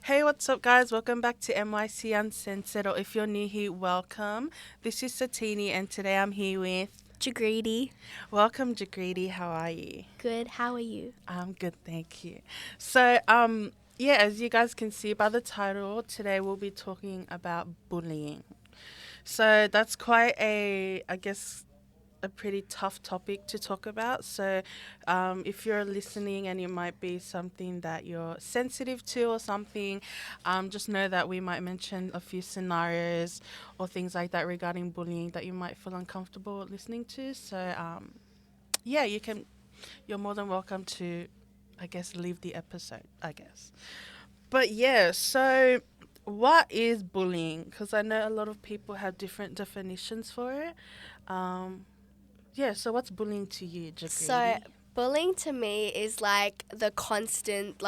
Hey, what's up, guys? Welcome back to MYC Uncensored, or if you're new here, welcome. This is Satini, and today I'm here with. Jagriti. Welcome, Jagriti. How are you? Good. How are you? I'm good, thank you. So, yeah, as you guys can see by the title, today we'll be talking about bullying. So that's quite I guess, a pretty tough topic to talk about. So, if you're listening and it might be something that you're sensitive to or something, just know that we might mention a few scenarios or things like that regarding bullying that you might feel uncomfortable listening to. So, yeah, you're more than welcome to, I guess, leave the episode, I guess. But yeah, so what is bullying? Because I know a lot of people have different definitions for it. Um, yeah, so what's bullying to you, So, Jagriti? bullying to me is like the constant,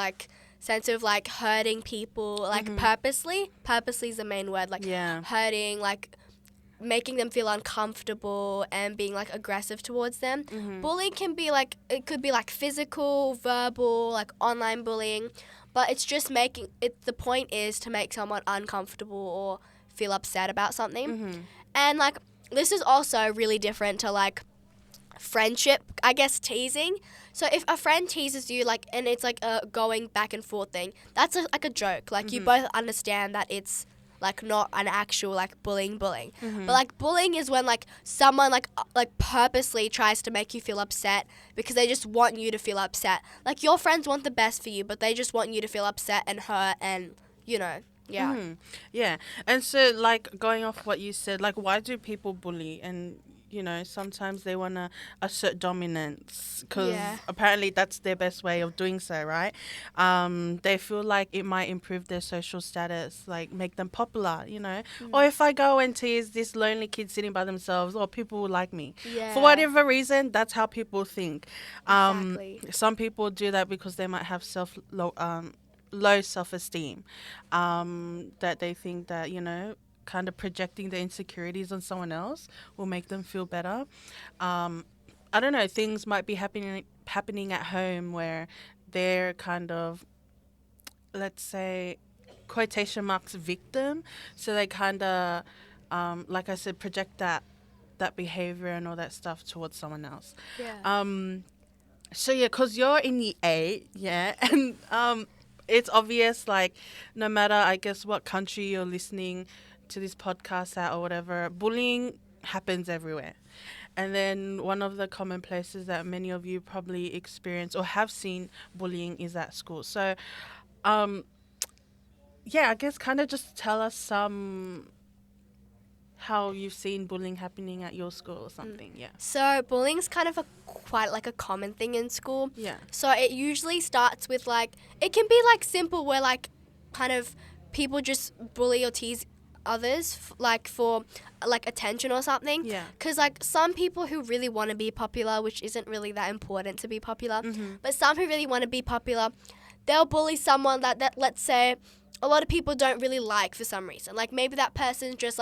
sense of hurting people, purposely. Purposely is the main word. Yeah. Hurting, making them feel uncomfortable and being aggressive towards them. Bullying can be it could be physical, verbal, online bullying, but it's just making it. The point is to make someone uncomfortable or feel upset about something, and this is also really different to friendship, I guess, teasing. So if a friend teases you, and it's a going back and forth thing, that's a joke. You both understand that it's not an actual bullying. But bullying is when someone purposely tries to make you feel upset because they just want you to feel upset. Your friends want the best for you, but they just want you to feel upset and hurt and yeah. Yeah. And so, going off what you said, why do people bully? And, sometimes they want to assert dominance because Yeah. apparently that's their best way of doing so, right? They feel like it might improve their social status, make them popular, Or if I go and tease this lonely kid sitting by themselves, or people will like me. Yeah. For whatever reason, that's how people think. Exactly. Some people do that because they might have low self-esteem, that they think that, kind of projecting their insecurities on someone else will make them feel better. I don't know, things might be happening at home where they're kind of, let's say, quotation marks, victim, so they kind of, like I said, project that behavior and all that stuff towards someone else. Yeah. So yeah, cause you're in the A, yeah, and it's obvious. No matter, I guess, what country you're listening to this podcast at or whatever, bullying happens everywhere. And then one of the common places that many of you probably experience or have seen bullying is at school. So, um, yeah, I guess kind of just tell us how you've seen bullying happening at your school or something. Yeah. So bullying's kind of quite a common thing in school. Yeah. So it usually starts with it can be simple where kind of people just bully or tease others for attention or something. Yeah. Because some people who really want to be popular, which isn't really that important to be popular, but some who really want to be popular, they'll bully someone that let's say a lot of people don't really like for some reason. Maybe that person's just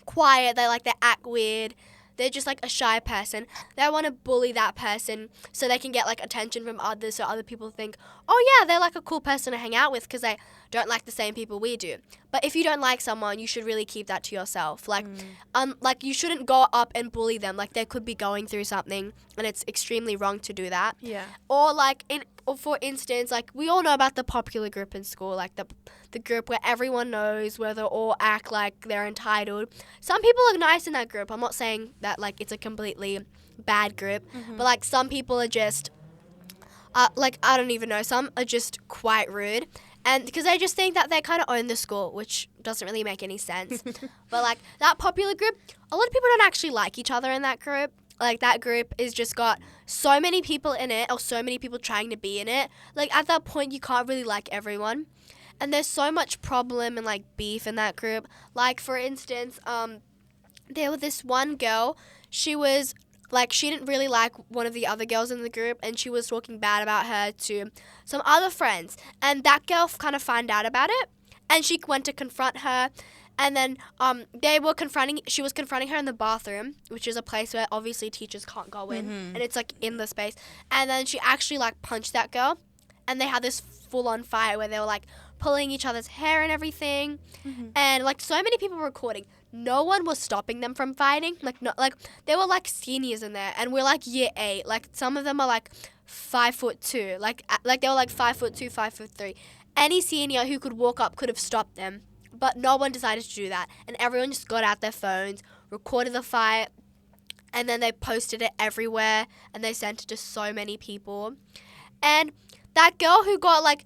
quiet, they act weird, they're just a shy person. They want to bully that person so they can get attention from others, so other people think, oh yeah, they're a cool person to hang out with because they don't like the same people we do. But if you don't like someone, you should really keep that to yourself. You shouldn't go up and bully them. They could be going through something and it's extremely wrong to do that. Yeah. Or for instance, we all know about the popular group in school, the group where everyone knows, where they all act like they're entitled. Some people are nice in that group. I'm not saying that it's a completely bad group, but some people are just I don't even know. Some are just quite rude, and because they just think that they kind of own the school, which doesn't really make any sense. But that popular group, a lot of people don't actually like each other in that group. That group is just got so many people in it, or so many people trying to be in it. At that point, you can't really like everyone. And there's so much problem and beef in that group. For instance, there was this one girl, she was she didn't really like one of the other girls in the group, and she was talking bad about her to some other friends. And that girl kind of found out about it, and she went to confront her. And then she was confronting her in the bathroom, which is a place where obviously teachers can't go in, and it's in the space. And then she actually punched that girl. and they had this full-on fight where they were like pulling each other's hair and everything, and like so many people were recording. No one was stopping them from fighting. Like no, like there were like seniors in there, and we're like year 8. Like some of them are like 5'2". Like they were like 5'2", 5'3". Any senior who could walk up could have stopped them, but no one decided to do that, and everyone just got out their phones, recorded the fight, and then they posted it everywhere, and they sent it to so many people. And that girl who got like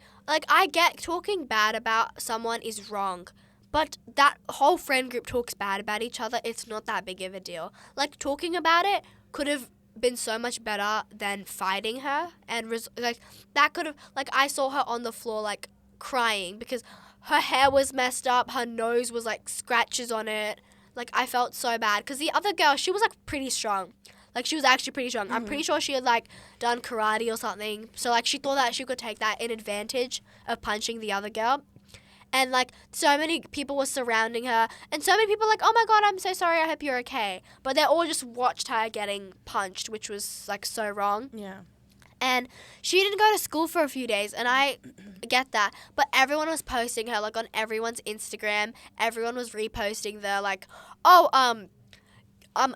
I get talking bad about someone is wrong, but that whole friend group talks bad about each other. It's not that big of a deal. Like talking about it could have been so much better than fighting her, and like that could have, like I saw her on the floor like crying because her hair was messed up, her nose was like scratches on it. Like I felt so bad because the other girl, she was like pretty strong. Like she was actually pretty strong. I'm pretty sure she had like done karate or something. So like she thought that she could take that in advantage of punching the other girl. And like so many people were surrounding her, and so many people were like, oh my god, I'm so sorry, I hope you're okay. But they all just watched her getting punched, which was like so wrong. Yeah. And she didn't go to school for a few days, and I get that. But everyone was posting her like on everyone's Instagram. Everyone was reposting the like, oh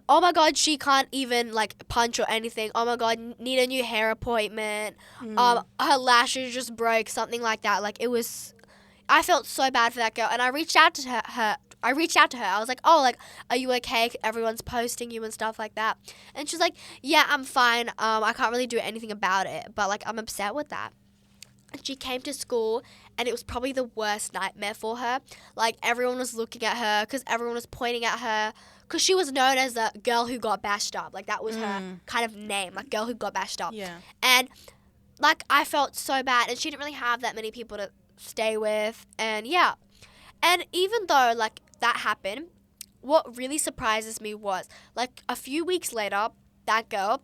my god, she can't even like punch or anything. Oh my god, need a new hair appointment. Her lashes just broke, something like that. Like it was, I felt so bad for that girl, and I reached out to her. I was like, oh, like, are you okay? Everyone's posting you and stuff like that. And she's like, yeah, I'm fine. I can't really do anything about it, but like I'm upset with that. And she came to school, and it was probably the worst nightmare for her. Like everyone was looking at her because everyone was pointing at her because she was known as the girl who got bashed up. Like that was her kind of name, like girl who got bashed up. Yeah. And like I felt so bad, and she didn't really have that many people to stay with, and yeah. And even though like that happened, what really surprises me was like a few weeks later, that girl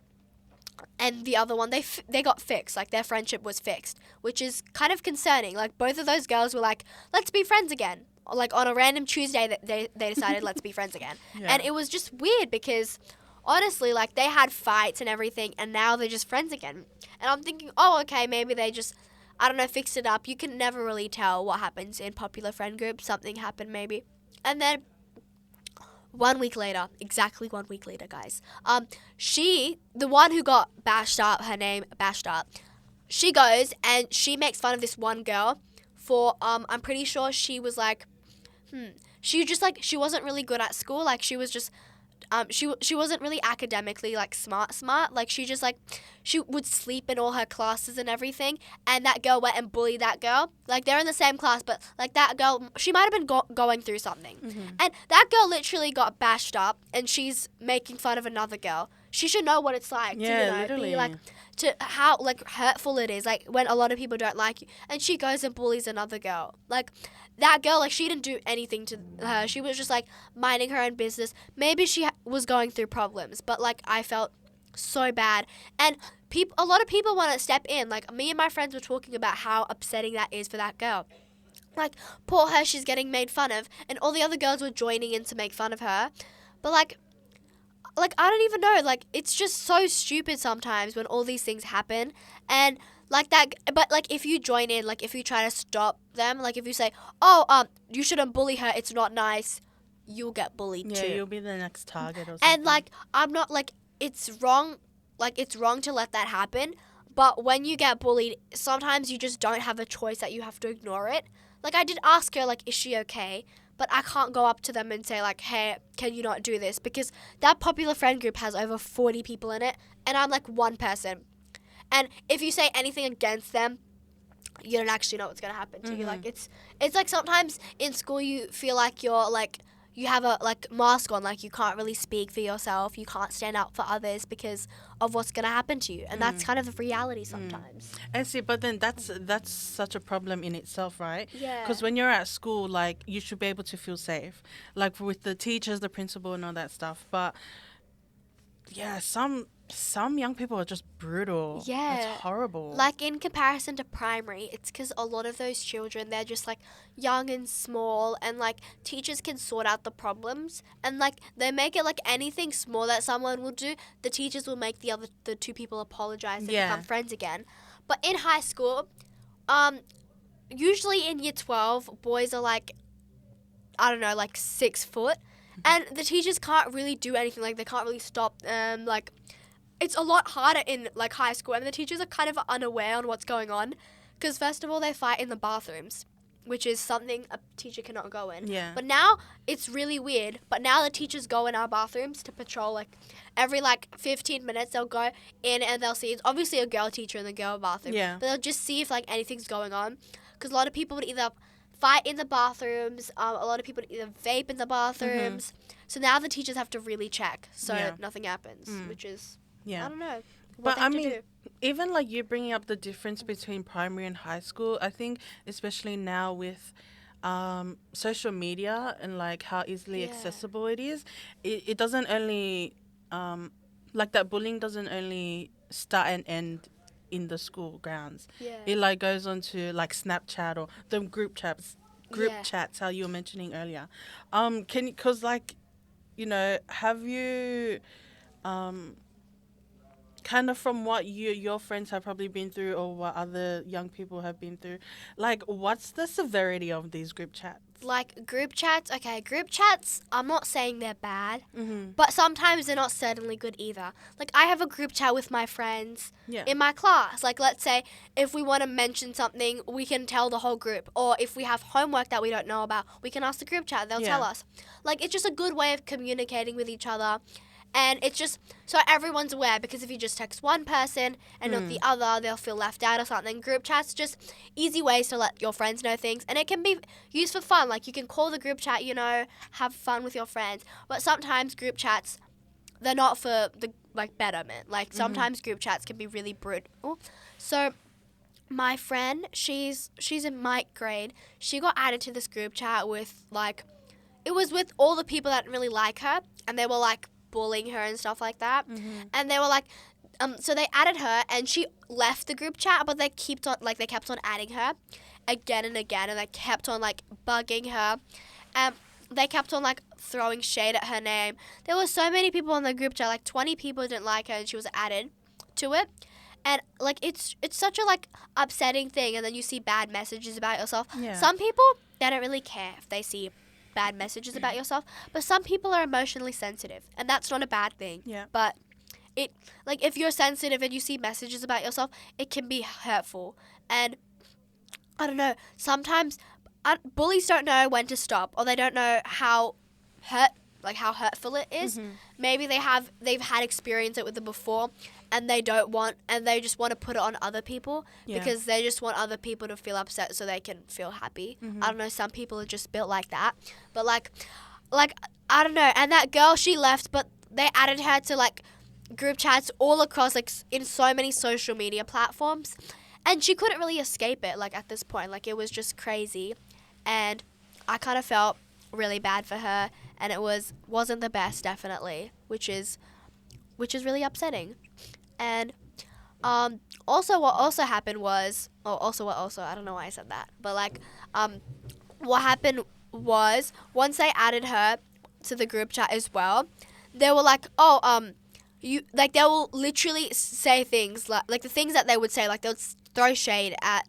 and the other one, they got fixed. Like their friendship was fixed, which is kind of concerning. Like both of those girls were like, let's be friends again. Like on a random Tuesday that they decided let's be friends again. Yeah. And it was just weird because honestly, like they had fights and everything, and now they're just friends again. And I'm thinking, oh, okay, maybe they just, I don't know, fixed it up. You can never really tell what happens in popular friend groups. Something happened maybe. And then 1 week later, exactly 1 week later, guys, the one who got bashed up, her name bashed up, she goes and she makes fun of this one girl for, I'm pretty sure she was like, she just like, she wasn't really good at school. Like she was just, she wasn't really academically like smart. Like she just like, she would sleep in all her classes and everything. And that girl went and bullied that girl. Like they're in the same class, but like that girl, she might have been going through something. And that girl literally got bashed up, and she's making fun of another girl. She should know what it's like to, literally. be like, to how like hurtful it is, like when a lot of people don't like you, and she goes and bullies another girl. Like that girl, like she didn't do anything to her. She was just like minding her own business. Maybe she was going through problems, but like I felt so bad. And a lot of people want to step in. Like me and my friends were talking about how upsetting that is for that girl. Like poor her, she's getting made fun of, and all the other girls were joining in to make fun of her. But like I don't even know, like it's just so stupid sometimes when all these things happen. And like that, but like if you join in, like if you try to stop them, like if you say, oh, you shouldn't bully her, it's not nice, you'll get bullied too. Yeah, you'll be the next target or something. And like I'm not like, it's wrong to let that happen, but when you get bullied, sometimes you just don't have a choice, that you have to ignore it. Like I did ask her, like, is she okay? But I can't go up to them and say like, hey, can you not do this? Because that popular friend group has over 40 people in it, and I'm like one person. And if you say anything against them, you don't actually know what's going to happen to you. Like it's like sometimes in school you feel like you're like, you have a like mask on, like you can't really speak for yourself, you can't stand up for others because of what's going to happen to you, and that's kind of the reality sometimes. And see, but then that's such a problem in itself, right? Yeah. Because when you're at school, like you should be able to feel safe, like with the teachers, the principal, and all that stuff. But yeah, some young people are just brutal. Yeah. It's horrible. Like in comparison to primary, it's because a lot of those children, they're just like young and small, and like teachers can sort out the problems, and like they make it like anything small that someone will do, the teachers will make the two people apologize and become friends again. But in high school, Usually in year 12, boys are like, I don't know, like 6 foot. And the teachers can't really do anything. Like, they can't really stop them. Like, it's a lot harder in, like, high school. And the teachers are kind of unaware on what's going on. Because, first of all, they fight in the bathrooms, which is something a teacher cannot go in. Yeah. But now, it's really weird. But now the teachers go in our bathrooms to patrol, like, every, like, 15 minutes they'll go in and they'll see. It's obviously a girl teacher in the girl bathroom. Yeah. But they'll just see if, like, anything's going on. Because a lot of people would either fight in the bathrooms. A lot of people would either vape in the bathrooms. So now the teachers have to really check so nothing happens, which is, I don't know. But I mean, even like you bringing up the difference between primary and high school, I think especially now with social media and like how easily accessible it is, it doesn't only, like that bullying doesn't only start and end in the school grounds. It like goes on to like Snapchat or the group chats, how you were mentioning earlier. Cause like, you know, have you, kind of from what your friends have probably been through or what other young people have been through, like what's the severity of these group chats? Like group chats, I'm not saying they're bad, but sometimes they're not certainly good either. Like I have a group chat with my friends in my class. Like let's say if we want to mention something, we can tell the whole group. Or if we have homework that we don't know about, we can ask the group chat, they'll tell us. Like it's just a good way of communicating with each other. And it's just so everyone's aware, because if you just text one person and not the other, they'll feel left out or something. Group chats, just easy ways to let your friends know things. And it can be used for fun. Like you can call the group chat, you know, have fun with your friends. But sometimes group chats, they're not for the like betterment. Like sometimes group chats can be really brutal. So my friend, she's in my grade. She got added to this group chat with like, it was with all the people that didn't really like her. And they were like, bullying her and stuff like that, and they were like, so they added her, and she left the group chat, but they kept on adding her again and again, and they kept on like bugging her, and they kept on like throwing shade at her name. There were so many people in the group chat, like 20 people didn't like her, and she was added to it, and like it's such a like upsetting thing. And then you see bad messages about yourself. Some people, they don't really care if they see bad messages about yourself, but some people are emotionally sensitive, and that's not a bad thing. But it, like, if you're sensitive and you see messages about yourself, it can be hurtful. And I don't know, sometimes bullies don't know when to stop, or they don't know how hurtful it is. Maybe they've had experience with it before, and they just want to put it on other people because they just want other people to feel upset so they can feel happy. I don't know, some people are just built like that. But like I don't know, and that girl, she left, but they added her to like group chats all across, like in so many social media platforms, and she couldn't really escape it. Like at this point, like it was just crazy, and I kind of felt really bad for her, and it wasn't the best, definitely, which is really upsetting. And also what also happened was, I don't know why I said that, but like what happened was, once they added her to the group chat as well, they were like, you, like, they will literally say things like the things that they would say, like they would throw shade at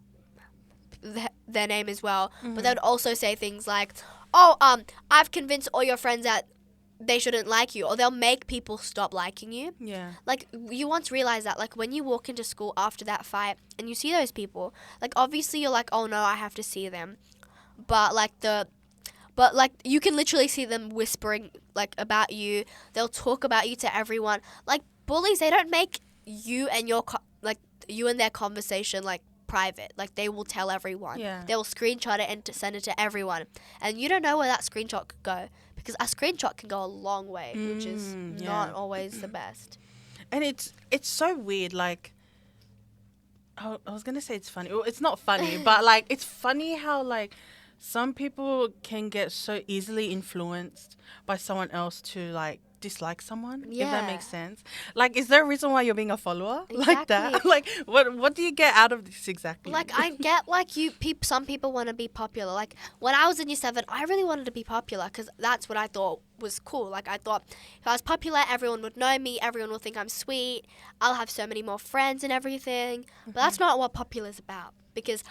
their name as well, but they would also say things like, I've convinced all your friends that they shouldn't like you, or they'll make people stop liking you. Like, you once realize that, like, when you walk into school after that fight and you see those people, like, obviously you're like, oh no, I have to see them, but you can literally see them whispering like about you. They'll talk about you to everyone. Like, bullies, they don't make you and you and their conversation like private. Like, they will tell everyone. They will screenshot it and send it to everyone, and you don't know where that screenshot could go, because a screenshot can go a long way, which is not always the best. And it's so weird. Like, I was gonna say it's funny. Well, it's not funny, but like it's funny how like some people can get so easily influenced by someone else to like dislike someone, if that makes sense. Like, is there a reason why you're being a follower like that? Like, what do you get out of this exactly? Like, I get, like, some people want to be popular. Like, when I was in year 7, I really wanted to be popular because that's what I thought was cool. Like, I thought if I was popular, everyone would know me, everyone would think I'm sweet, I'll have so many more friends and everything. But that's not what popular is about, because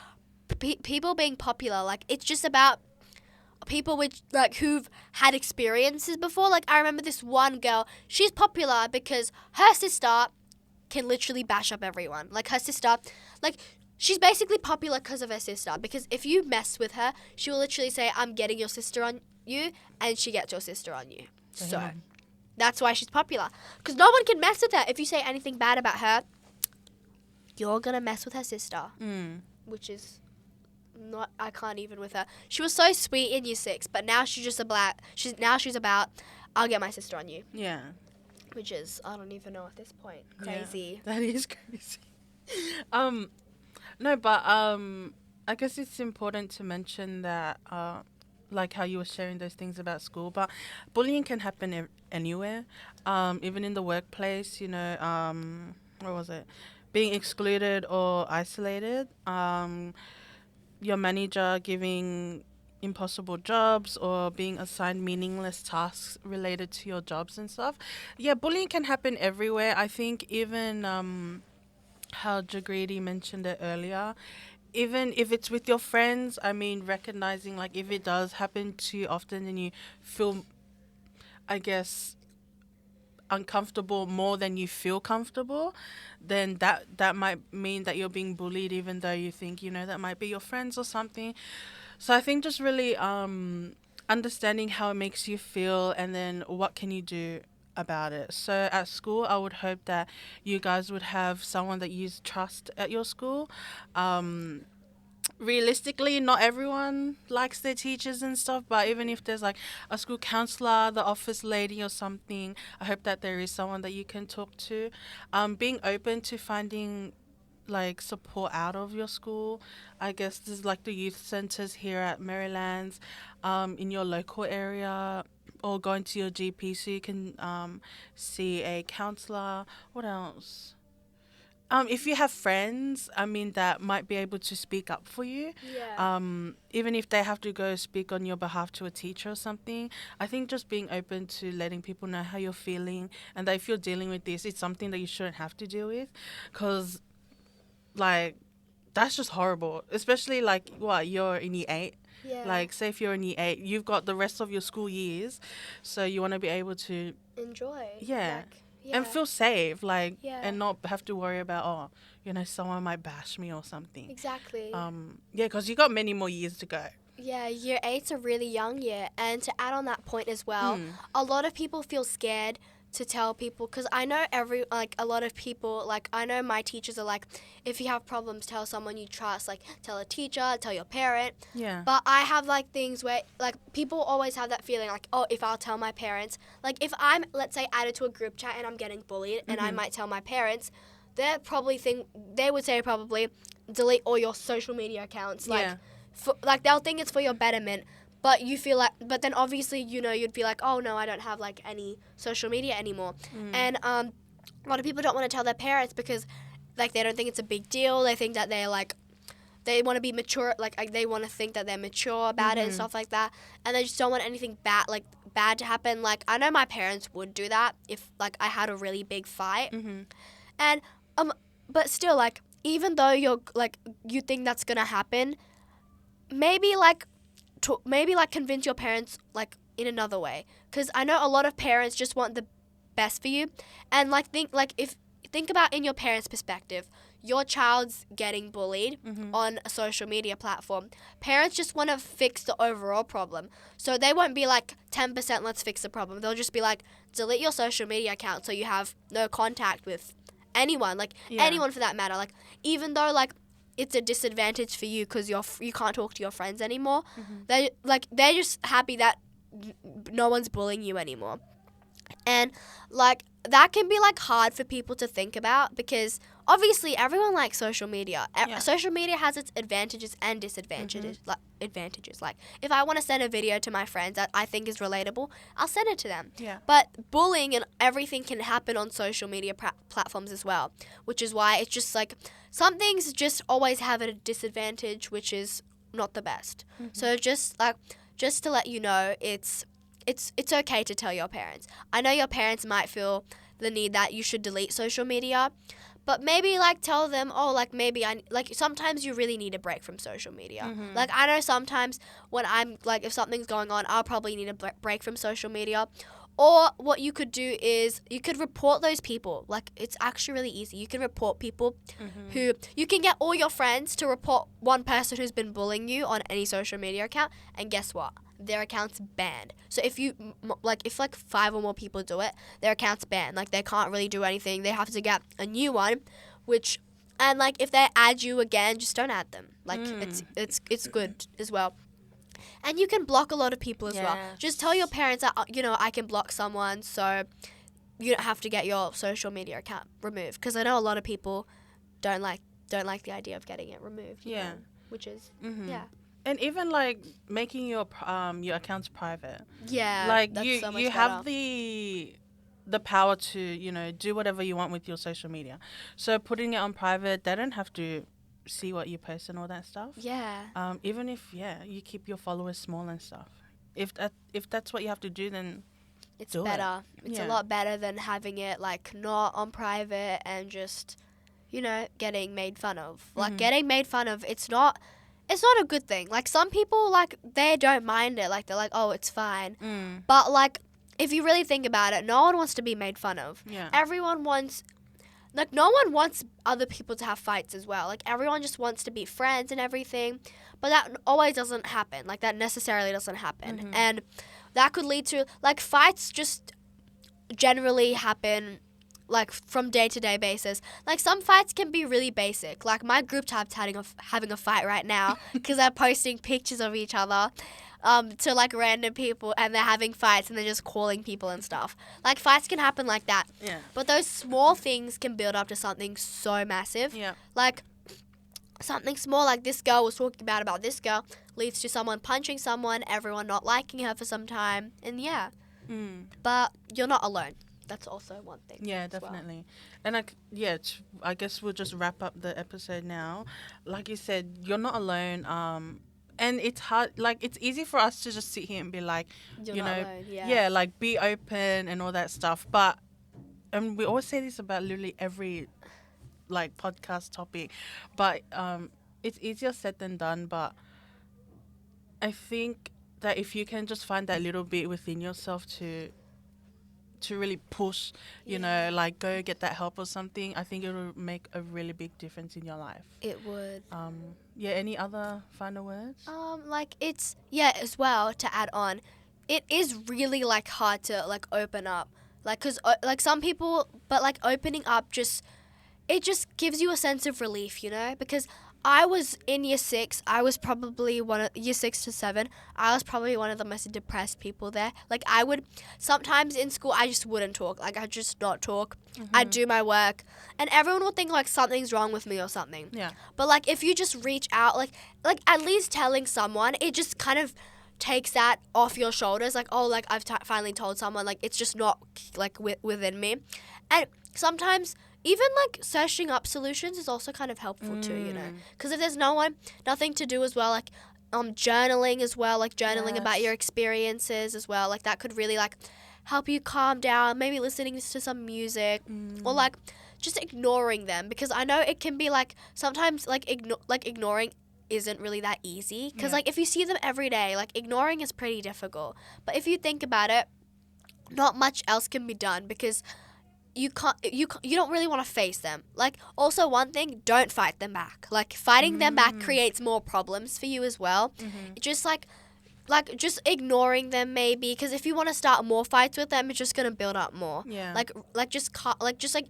people being popular, like, it's just about people with, like, who've had experiences before. Like, I remember this one girl, she's popular because her sister can literally bash up everyone. Like, her sister, like, she's basically popular because of her sister. Because if you mess with her, she will literally say, I'm getting your sister on you, and she gets your sister on you. So, that's why she's popular. Because no one can mess with her. If you say anything bad about her, you're going to mess with her sister. Which is not, I can't even with her. She was so sweet in year 6, but now she's just she's about, I'll get my sister on you. Yeah. Which is, I don't even know at this point. Crazy. Yeah, that is crazy. No, but I guess it's important to mention that like how you were sharing those things about school, but bullying can happen anywhere, even in the workplace, you know, what was it? Being excluded or isolated, your manager giving impossible jobs or being assigned meaningless tasks related to your jobs and stuff. Yeah, bullying can happen everywhere. I think even how Jagriti mentioned it earlier, even if it's with your friends, I mean, recognizing like if it does happen too often and you feel, I guess, uncomfortable more than you feel comfortable, then that might mean that you're being bullied, even though you think, you know, that might be your friends or something. So I think just really understanding how it makes you feel and then what can you do about it. So at school, I would hope that you guys would have someone that you trust at your school. Realistically, not everyone likes their teachers and stuff, but even if there's like a school counselor, the office lady or something, I hope that there is someone that you can talk to. Being open to finding like support out of your school. I guess there's like the youth centers here at Maryland's, in your local area, or going to your GP so you can see a counselor. What else? If you have friends, I mean, that might be able to speak up for you. Yeah. Even if they have to go speak on your behalf to a teacher or something, I think just being open to letting people know how you're feeling and that if you're dealing with this, it's something that you shouldn't have to deal with. Because, like, that's just horrible. Especially, like, what, you're in year 8? Yeah. Like, say if you're in year 8, you've got the rest of your school years. So you want to be able to... enjoy. Yeah. Like, yeah. And feel safe, like, Yeah. and not have to worry about, oh, you know, someone might bash me or something. Exactly. Yeah, because you got many more years to go. Yeah, year 8's a really young year. And to add on that point as well, a lot of people feel scared to tell people, because I know a lot of people, like, I know my teachers are like, if you have problems, tell someone you trust, like, tell a teacher, tell your parent. Yeah. But I have, like, things where, like, people always have that feeling, like, oh, if I'll tell my parents, like, if I'm, let's say, added to a group chat and I'm getting bullied, and I might tell my parents, they would say probably, delete all your social media accounts, like, they'll think it's for your betterment. But you feel like, but then obviously, you know, you'd be like, oh no, I don't have like any social media anymore. And a lot of people don't want to tell their parents because, like, they don't think it's a big deal. They think that they're like, they want to be mature, like they want to think that they're mature about it and stuff like that. And they just don't want anything bad to happen. Like, I know my parents would do that if like I had a really big fight. And but still, like, even though you're like, you think that's gonna happen, maybe convince your parents like in another way, because I know a lot of parents just want the best for you. And like think about in your parents' perspective, your child's getting bullied on a social media platform. Parents just want to fix the overall problem, so they won't be like 10% let's fix the problem. They'll just be like, delete your social media account so you have no contact with anyone, like anyone for that matter. Like, even though like it's a disadvantage for you because you can't talk to your friends anymore. They're just happy that no one's bullying you anymore. And like that can be like hard for people to think about, because obviously everyone likes social media. Social media has its advantages and disadvantages. Like if I want to send a video to my friends that I think is relatable, I'll send it to them. But bullying and everything can happen on social media platforms as well, which is why it's just like some things just always have a disadvantage, which is not the best. So just to let you know, it's okay to tell your parents. I know your parents might feel the need that you should delete social media, But maybe like tell them, oh, like maybe sometimes you really need a break from social media. Mhm. Like I know sometimes when I'm like, if something's going on, I'll probably need a break from social media. Or what you could do is you could report those people. Like it's actually really easy. You can report people Mhm. who, you can get all your friends to report one person who's been bullying you on any social media account, and guess what? Their account's banned. So if if 5 or more people do it, their account's banned. Like they can't really do anything. They have to get a new one, and like if they add you again, just don't add them. Like it's good as well. And you can block a lot of people as well. Just tell your parents that I can block someone, so you don't have to get your social media account removed. Because I know a lot of people don't like the idea of getting it removed. You know, which is yeah. And even like making your accounts private. Yeah, Like that's so much you have better. the power to do whatever you want with your social media. So putting it on private, they don't have to see what you post and all that stuff. Yeah. Even if you keep your followers small and stuff. If that's what you have to do, then It's do better. it. It's a lot better than having it like not on private and just getting made fun of. Like getting made fun of, it's not a good thing. Like some people, like they don't mind it. Like they're like, "Oh, it's fine." But like if you really think about it, no one wants to be made fun of. Yeah. Everyone wants, like, no one wants other people to have fights as well. Like everyone just wants to be friends and everything. But that always doesn't happen. Like that necessarily doesn't happen. And that could lead to, like, fights just generally happen, like, from day-to-day basis. Like, some fights can be really basic. Like, my group chat's having a fight right now because they're posting pictures of each other to, like, random people, and they're having fights, and they're just calling people and stuff. Like, fights can happen like that. Yeah. But those small things can build up to something so massive. Yeah. Like, something small, like this girl was talking about this girl, leads to someone punching someone, everyone not liking her for some time, and but you're not alone. That's also one thing. Yeah, as well. definitely. And I guess we'll just wrap up the episode now. Like you said, you're not alone. And it's hard. Like it's easy for us to just sit here and be like, You're you not know, alone, yeah. like be open and all that stuff. But and we always say this about literally every like podcast topic, but it's easier said than done. But I think that if you can just find that little bit within yourself to really push, like go get that help or something, I think it'll make a really big difference in your life. It would. Any other final words? Like it's, as well, to add on, it is really like hard to like open up, like, cause like some people, but like opening up it just gives you a sense of relief, because I was in year 6. I was probably year 6 to 7. I was probably one of the most depressed people there. Like I would, sometimes in school, I just wouldn't talk. Like I'd just not talk. I'd do my work, and everyone would think like something's wrong with me or something. Yeah. But like if you just reach out, like at least telling someone, it just kind of takes that off your shoulders. Like, oh, like I've finally told someone. Like it's just not like within me, and sometimes even like searching up solutions is also kind of helpful too, because if there's nothing to do as well, like journaling as well, like journaling about your experiences as well, like that could really like help you calm down. Maybe listening to some music, or like just ignoring them, because I know it can be like sometimes like ignoring isn't really that easy, because like if you see them every day, like ignoring is pretty difficult. But if you think about it, not much else can be done, because you don't really want to face them. Like also one thing, don't fight them back. Like fighting them back creates more problems for you as well. Just like just ignoring them maybe, because if you want to start more fights with them, it's just gonna build up more. Yeah. Just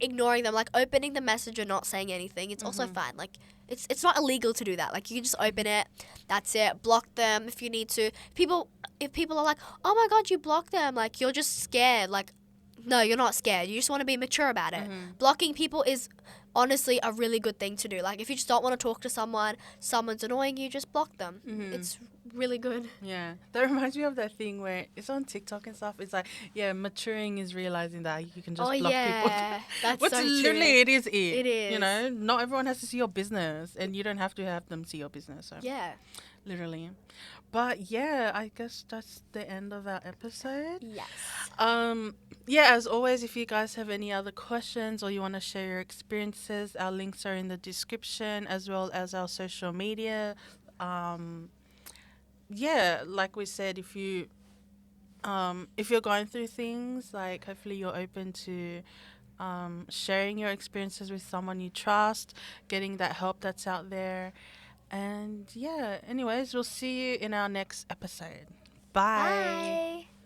ignoring them, like opening the message and not saying anything. It's also fine. Like it's not illegal to do that. Like you can just open it. That's it. Block them if you need to. If people are like, oh my god, you blocked them, like you're just scared. Like no, you're not scared. You just want to be mature about it. Blocking people is honestly a really good thing to do. Like if you just don't want to talk to someone's annoying you, just block them. It's really good. Yeah, that reminds me of that thing where it's on TikTok and stuff. It's like, maturing is realizing that you can just block people. That's Which so literally true. it is. It is. Not everyone has to see your business, and you don't have to have them see your business. So. Yeah. Literally. But I guess that's the end of our episode. Yes. Um, yeah, as always, if you guys have any other questions or you want to share your experiences, our links are in the description as well as our social media. Um, yeah, like we said, if you're going through things, like hopefully you're open to sharing your experiences with someone you trust, getting that help that's out there. And yeah, anyways, we'll see you in our next episode. Bye. Bye.